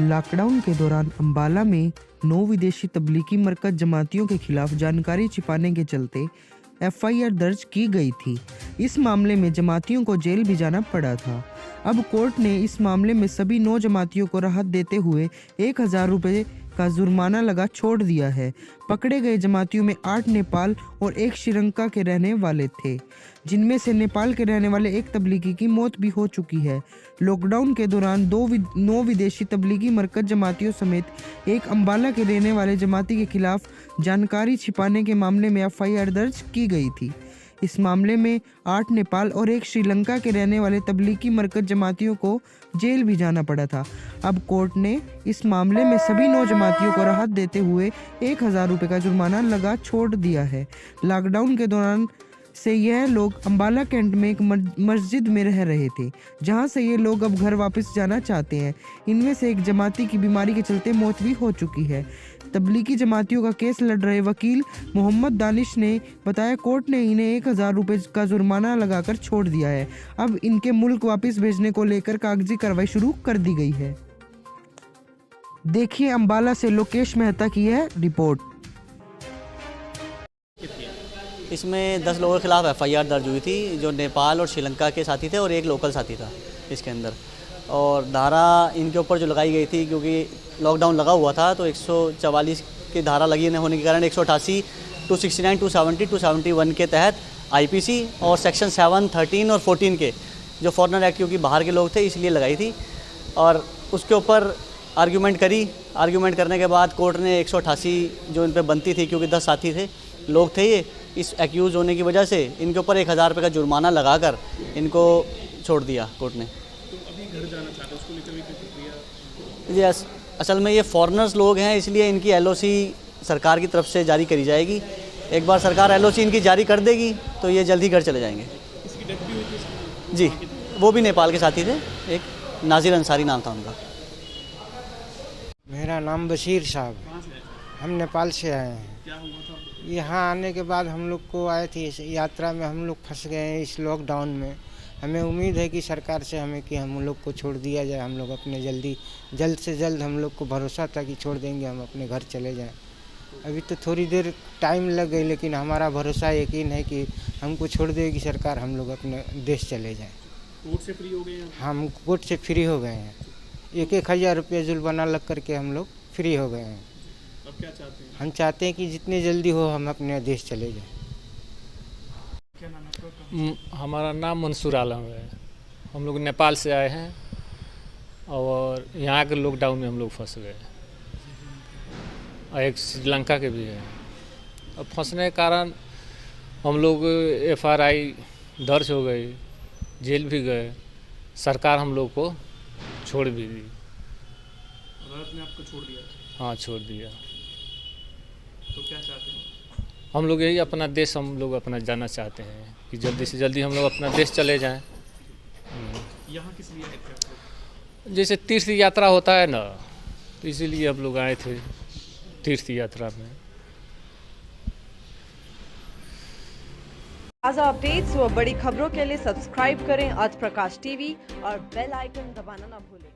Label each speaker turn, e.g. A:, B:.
A: Lockdown के दौरान अंबाला में 9 विदेशी तबलीगी मरकज जमातियों के खिलाफ जानकारी छिपाने के चलते एफआईआर दर्ज की गई थी। इस मामले में जमातियों को जेल भी जाना पड़ा था। अब कोर्ट ने इस मामले में सभी 9 जमातियों को राहत देते हुए 1000 रुपये का जुर्माना लगा छोड़ दिया है। पकड़े गए जमातियों में 8 नेपाल और 1 श्रीलंका के रहने वाले थे, जिनमें से नेपाल के रहने वाले एक तबलीगी की मौत भी हो चुकी है। लॉकडाउन के दौरान 9 विदेशी तबलीगी मरकज जमातियों समेत एक अंबाला के रहने वाले जमाती के खिलाफ जानकारी छिपाने के मामले में एफआईआर दर्ज की गई थी। इस मामले में 8 नेपाल और 1 श्रीलंका के रहने वाले तबलीगी मरकज जमातियों को जेल भी जाना पड़ा था। अब कोर्ट ने इस मामले में सभी 9 जमातियों को राहत देते हुए 1000 रुपये का जुर्माना लगा छोड़ दिया है। लॉकडाउन के दौरान से यह लोग अंबाला कैंट में एक मस्जिद में रह रहे थे, जहां से ये लोग अब घर वापस जाना चाहते हैं। इनमें से एक जमाती की बीमारी के चलते मौत भी हो चुकी है। तबलीगी जमातियों का केस लड़ रहे वकील मोहम्मद दानिश ने बताया, कोर्ट ने इन्हें 1000 रुपये का जुर्माना लगाकर छोड़ दिया है। अब इनके मुल्क वापस भेजने को लेकर कागजी कार्रवाई शुरू कर दी गई है। देखिए अंबाला से लोकेश मेहता की है रिपोर्ट।
B: इसमें 10 लोगों के खिलाफ एफआईआर दर्ज हुई थी, जो नेपाल और श्रीलंका के साथी थे और एक लोकल साथी था इसके अंदर। और धारा इनके ऊपर जो लगाई गई थी, क्योंकि लॉकडाउन लगा हुआ था, तो 144 की धारा लगी होने के कारण 188, 269, 270, 271 के तहत आईपीसी और सेक्शन 7, 13 और 14 के जो फॉरेनर एक्ट, क्योंकि बाहर के लोग थे इसलिए लगाई थी। और उसके ऊपर आर्ग्यूमेंट करने के बाद कोर्ट ने 188 जो इन पर बनती थी, क्योंकि 10 साथी थे लोग थे ये, इस एक्यूज़ होने की वजह से इनके ऊपर 1000 रुपये का जुर्माना लगाकर इनको छोड़ दिया कोर्ट ने।
C: तो अभी घर जाना चाहते हैं, उसको लेकर भी प्रक्रिया?
B: जी, असल में ये फॉरेनर्स लोग हैं, इसलिए इनकी एलओसी सरकार की तरफ से जारी करी जाएगी। एक बार सरकार एलओसी इनकी जारी कर देगी तो ये जल्द ही घर चले जाएंगे।
C: इसकी डेथ भी हुई थी?
B: जी, वो भी नेपाल के साथी थे, एक नाजिर अंसारी नाम था उनका।
D: मेरा नाम बशीर साहब।
C: कहाँ से आए?
D: हम नेपाल से आए हैं।
C: क्या हुआ था?
D: यहाँ आने के बाद हम लोग को आए थे इस यात्रा में, हम लोग फंस गए हैं इस लॉकडाउन में। हमें उम्मीद है कि सरकार से हमें कि हम लोग को छोड़ दिया जाए। हम लोग अपने जल्द से जल्द हम लोग को भरोसा था कि छोड़ देंगे, हम अपने घर चले जाएं। अभी तो थोड़ी देर टाइम लग गई, लेकिन हमारा भरोसा यकीन है कि हमको छोड़ देगी सरकार, हम लोग अपने देश चले जाएं।
C: कोर्ट से फ्री हो गए हैं?
D: हम कोर्ट से फ्री हो गए हैं। 1000 रुपये जुर्माना लग करके हम लोग फ्री हो गए हैं।
C: अब क्या चाहते हैं?
D: हम चाहते हैं कि जितने जल्दी हो हम अपने देश चले जाएं।
C: क्या नाम है आपका?
E: हमारा नाम मंसूर आलम है। हम लोग नेपाल से आए हैं और यहाँ के लॉकडाउन में हम लोग फंस गए और एक श्रीलंका के भी है। अब फंसने के कारण हम लोग एफआरआई दर्ज हो गई, जेल भी गए, सरकार हम लोग को छोड़ भी दी।
C: अदालत ने आपको छोड़ दिया?
E: हाँ, छोड़ दिया।
C: तो क्या चाहते हैं?
E: हम लोग यही अपना देश हम लोग अपना जाना चाहते हैं कि जल्दी से जल्दी हम लोग अपना देश चले जाएं।
C: यहाँ किस लिए आए थे आप लोग?
E: जैसे तीर्थ यात्रा होता है ना, तो इसीलिए हम लोग आए थे तीर्थ यात्रा में।
F: ताज़ा अपडेट्स व बड़ी खबरों के लिए सब्सक्राइब करें आज प्रकाश टीवी और बेल आइकन दबाना ना भूलें।